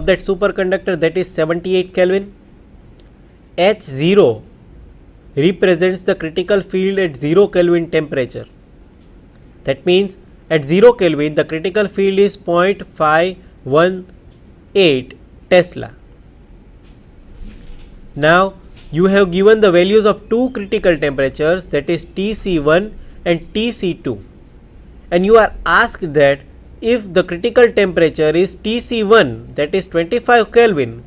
of that superconductor, that is 78 Kelvin. H0 represents the critical field at 0 Kelvin temperature. That means at 0 Kelvin the critical field is 0.518 Tesla. Now you have given the values of two critical temperatures, that is Tc1 and Tc2, and you are asked that if the critical temperature is Tc1, that is 25 Kelvin,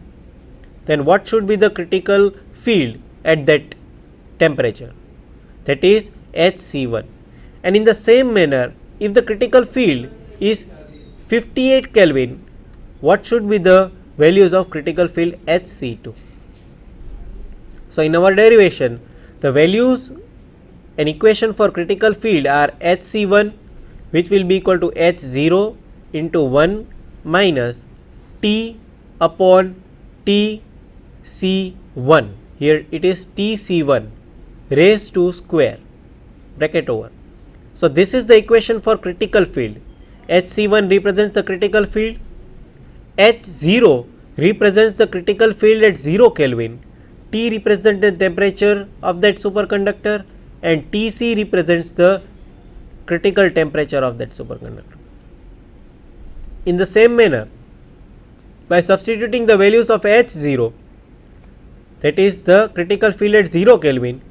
then what should be the critical field at that temperature, that is Hc1. And in the same manner, if the critical field is 58 Kelvin, what should be the values of critical field Hc2. So in our derivation, the values and equation for critical field are Hc1, which will be equal to H0 into 1 minus T upon Tc1. Here it is Tc1 raised to square bracket over. So this is the equation for critical field. Hc1 represents the critical field, H0 represents the critical field at 0 Kelvin, T represents the temperature of that superconductor, and Tc represents the critical temperature of that superconductor. In the same manner, by substituting the values of H0, that is the critical field at 0 Kelvin,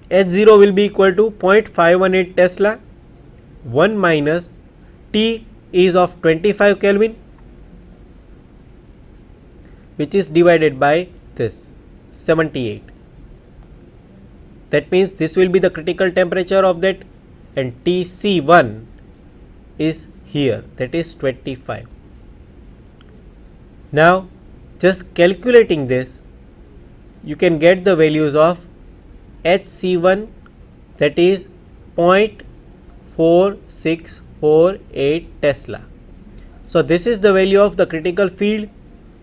H0 will be equal to 0.518 Tesla, 1 minus T is of 25 Kelvin, which is divided by this 78. That means this will be the critical temperature of that, and Tc1 is here, that is 25. Now just calculating this, you can get the values of Hc1, that is 0.4648 Tesla. So this is the value of the critical field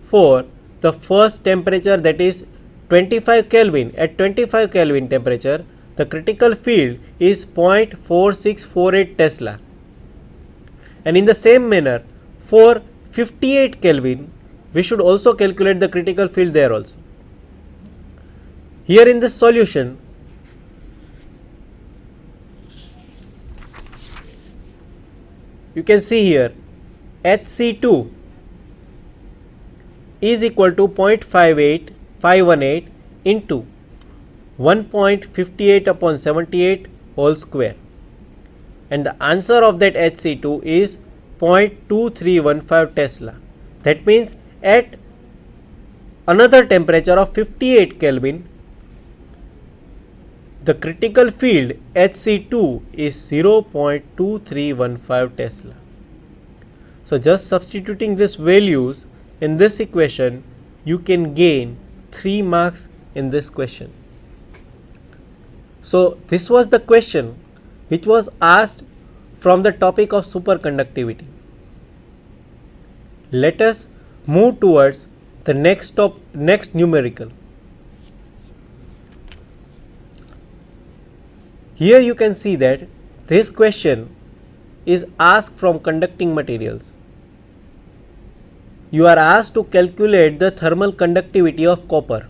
for the first temperature, that is 25 Kelvin. At 25 Kelvin temperature, the critical field is 0.4648 Tesla. And in the same manner, for 58 Kelvin, we should also calculate the critical field there also. Here in this solution, you can see here Hc2 is equal to 0.518 into 1.58 upon 78 whole square, and the answer of that Hc2 is 0.2315 Tesla. That means at another temperature of 58 Kelvin, the critical field Hc2 is 0.2315 Tesla. So just substituting these values in this equation, you can gain 3 marks in this question. So this was the question which was asked from the topic of superconductivity. Let us move towards the next numerical. Here you can see that this question is asked from conducting materials. You are asked to calculate the thermal conductivity of copper.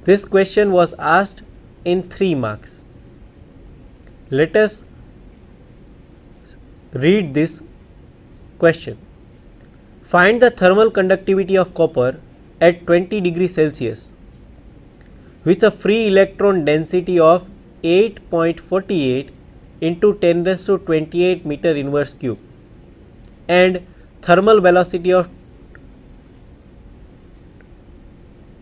This question was asked in 3 marks. Let us read this question. Find the thermal conductivity of copper at 20 degrees Celsius with a free electron density of 8.48 into 10 raised to 28 meter inverse cube and thermal velocity of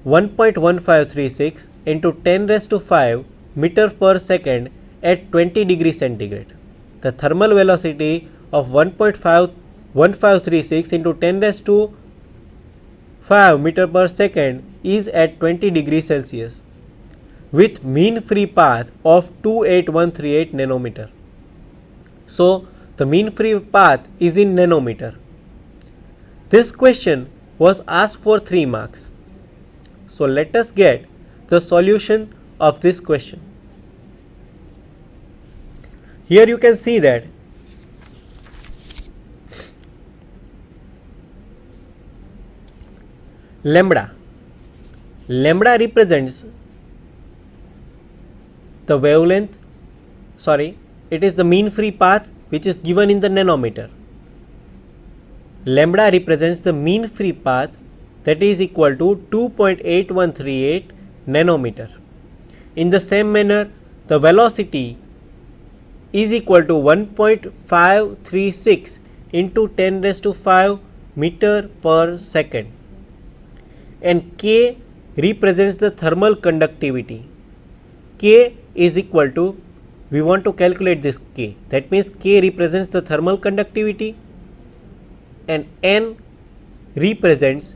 1.1536 into 10 raised to 5 meter per second at 20 degrees centigrade. The thermal velocity of 1.1536 into 10 raised to 5 meter per second is at 20 degrees Celsius with mean free path of 28138 nanometer. So the mean free path is in nanometer. This question was asked for 3 marks. So let us get the solution of this question. Here you can see that lambda. Lambda represents the wavelength, it is the mean free path which is given in the nanometer. Lambda represents the mean free path that is equal to 2.8138 nanometer. In the same manner, the velocity is equal to 1.536 into 10 raised to 5 meter per second, and K represents the thermal conductivity. K is equal to, we want to calculate this K, that means K represents the thermal conductivity and N represents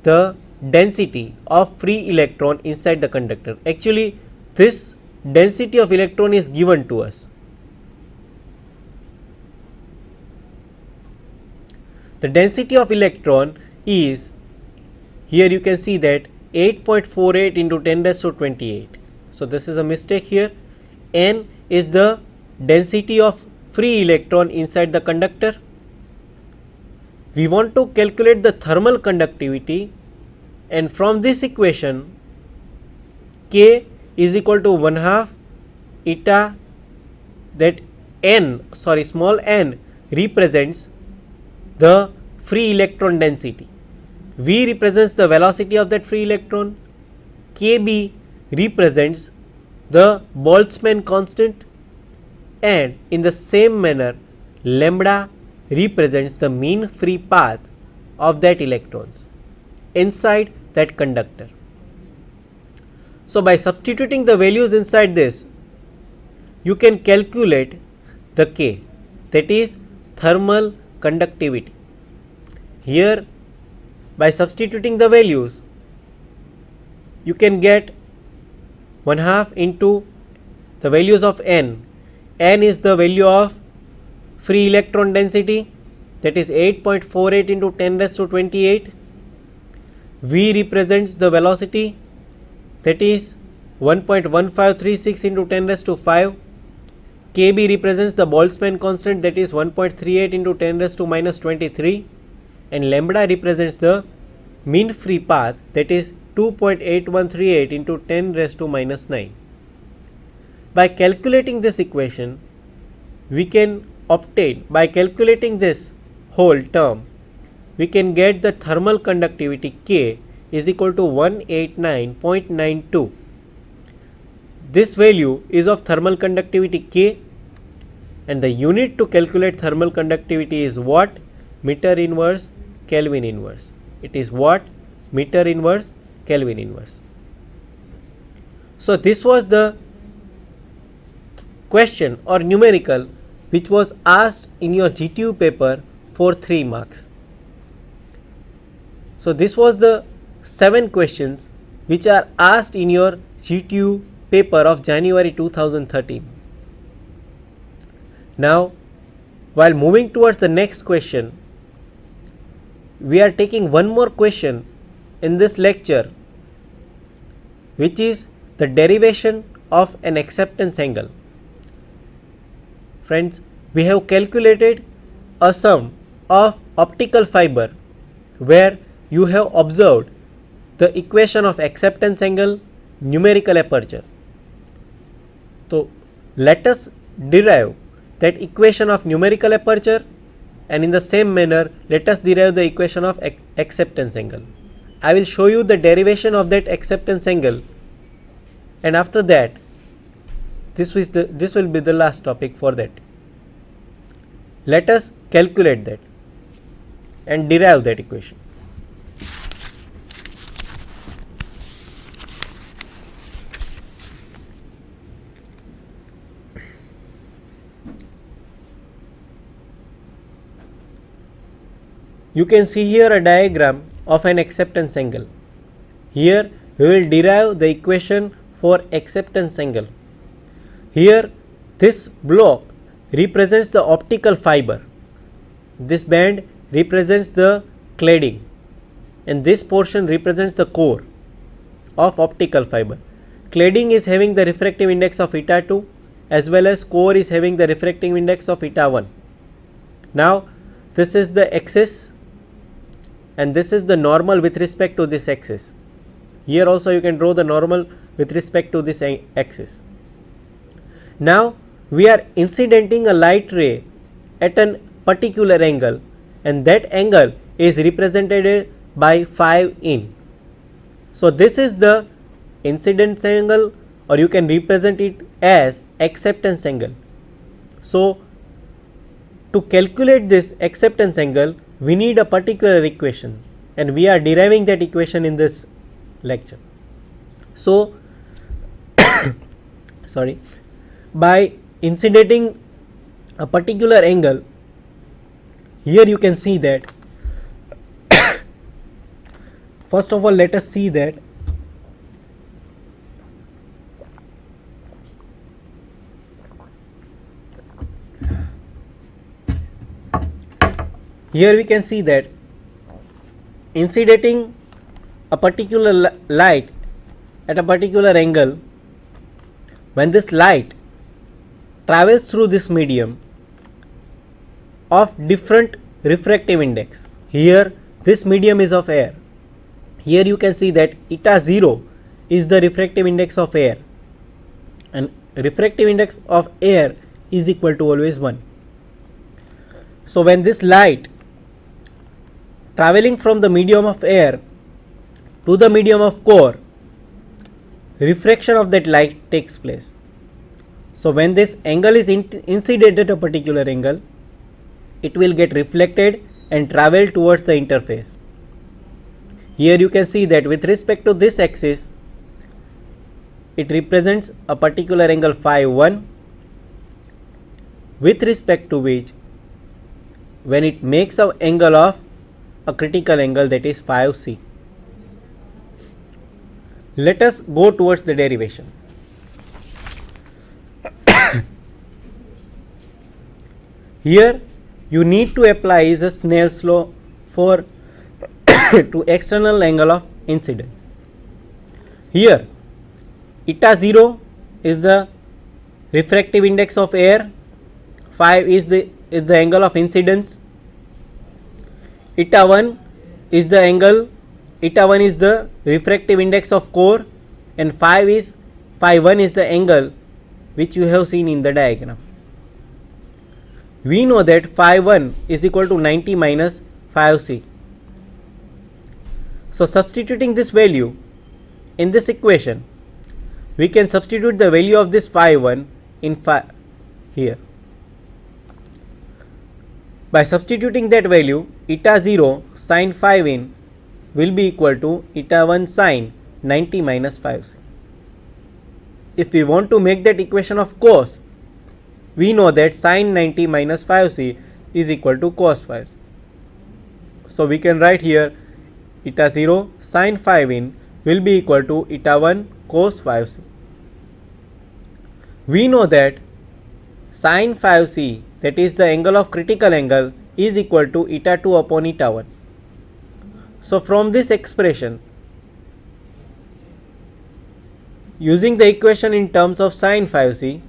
the density of free electron inside the conductor. Actually, this density of electron is given to us. The density of electron is, here you can see that 8.48 into 10 raised to 28. So this is a mistake here. N is the density of free electron inside the conductor. We want to calculate the thermal conductivity, and from this equation K is equal to 1/2 eta, that small n represents the free electron density. V represents the velocity of that free electron. Kb represents the Boltzmann constant, and in the same manner lambda represents the mean free path of that electrons inside that conductor. So by substituting the values inside this, you can calculate the K, that is thermal conductivity. Here by substituting the values, you can get 1/2 into the values of N. N is the value of free electron density, that is 8.48 into 10 raised to 28. V represents the velocity, that is 1.1536 into 10 raised to 5. Kb represents the Boltzmann constant, that is 1.38 into 10 raised to minus 23, and lambda represents the mean free path, that is 2.8138 into 10 raised to minus 9. By calculating this equation, we can obtain, by calculating this whole term, we can get the thermal conductivity K is equal to 189.92. This value is of thermal conductivity K, and the unit to calculate thermal conductivity is watt meter inverse Kelvin inverse. It is watt meter inverse Kelvin inverse. So this was the question or numerical which was asked in your GTU paper for 3 marks. So this was the 7 questions which are asked in your GTU paper of January 2013. Now, while moving towards the next question, we are taking one more question in this lecture, which is the derivation of an acceptance angle. Friends, we have calculated a sum of optical fiber where you have observed the equation of acceptance angle, numerical aperture. So let us derive that equation of numerical aperture, and in the same manner let us derive the equation of acceptance angle. I will show you the derivation of that acceptance angle, and after that this will be the last topic for that. Let us calculate that and derive that equation. You can see here a diagram of an acceptance angle. Here we will derive the equation for acceptance angle. Here this block represents the optical fiber, this band represents the cladding, and this portion represents the core of optical fiber. Cladding is having the refractive index of eta 2 as well as core is having the refractive index of eta 1. Now this is the axis and this is the normal with respect to this axis. Here also you can draw the normal with respect to this axis. Now we are incidenting a light ray at a particular angle, and that angle is represented by phi in. So this is the incidence angle, or you can represent it as acceptance angle. So to calculate this acceptance angle, we need a particular equation, and we are deriving that equation in this lecture. So sorry, by incidenting a particular angle, here you can see that first of all let us see that here we can see that incidenting a particular light at a particular angle, when this light travels through this medium of different refractive index, here this medium is of air. Here you can see that eta 0 is the refractive index of air, and refractive index of air is equal to always 1. So when this light traveling from the medium of air to the medium of core, refraction of that light takes place. So when this angle is incident at a particular angle, it will get reflected and travel towards the interface. Here you can see that with respect to this axis, it represents a particular angle phi 1, with respect to which when it makes an angle of a critical angle, that is phi c. Let us go towards the derivation. Here you need to apply is a Snell's law for to external angle of incidence. Here eta 0 is the refractive index of air, phi is the angle of incidence, eta 1 is the angle, eta 1 is the refractive index of core, and phi 1 is the angle which you have seen in the diagram. We know that phi 1 is equal to 90 minus phi c. So substituting this value in this equation, we can substitute the value of this phi 1 in phi here. By substituting that value, eta 0 sin phi in will be equal to eta 1 sin 90 minus phi c. If we want to make that equation of cos, we know that sin 90 minus phi c is equal to cos phi c. So we can write here eta 0 sin phi in will be equal to eta 1 cos phi c. We know that sin phi c, that is the angle of critical angle, is equal to eta 2 upon eta 1. So from this expression, using the equation in terms of sin phi c,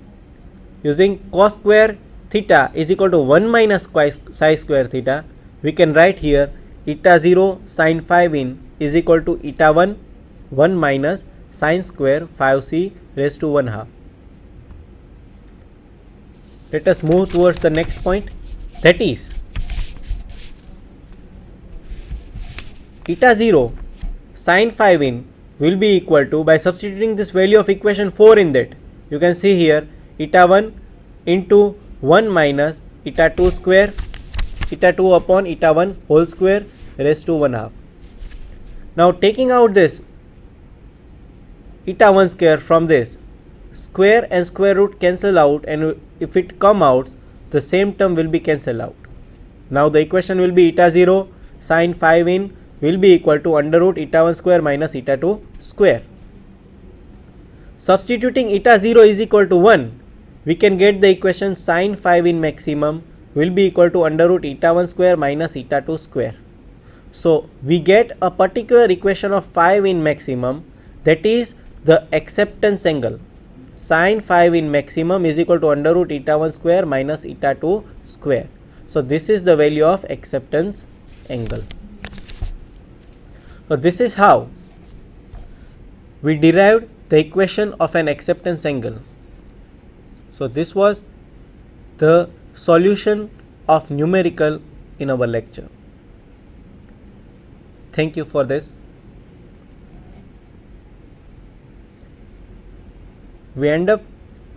using cos square theta is equal to 1 minus psi square theta, we can write here eta 0 sin phi in is equal to eta 1 minus sin square phi c raised to 1 half. Let us move towards the next point, that is eta 0 sin phi in will be equal to, by substituting this value of equation 4 in that, you can see here eta 1 into 1 minus eta 2 square, eta 2 upon eta 1 whole square raised to 1 half. Now taking out this eta 1 square from this, square and square root cancel out, and if it come out, the same term will be cancelled out. Now the equation will be eta 0 sin phi in will be equal to under root eta 1 square minus eta 2 square. Substituting eta 0 is equal to 1, we can get the equation sin phi in maximum will be equal to under root eta 1 square minus eta 2 square. So we get a particular equation of phi in maximum, that is the acceptance angle. Sin phi in maximum is equal to under root eta 1 square minus eta 2 square. So this is the value of acceptance angle. So this is how we derived the equation of an acceptance angle. So this was the solution of numerical in our lecture. Thank you for this. We end up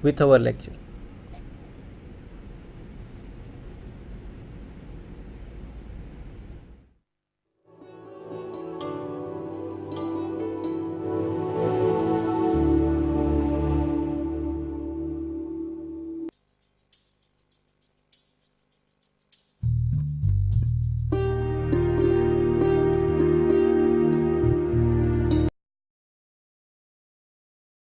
with our lecture.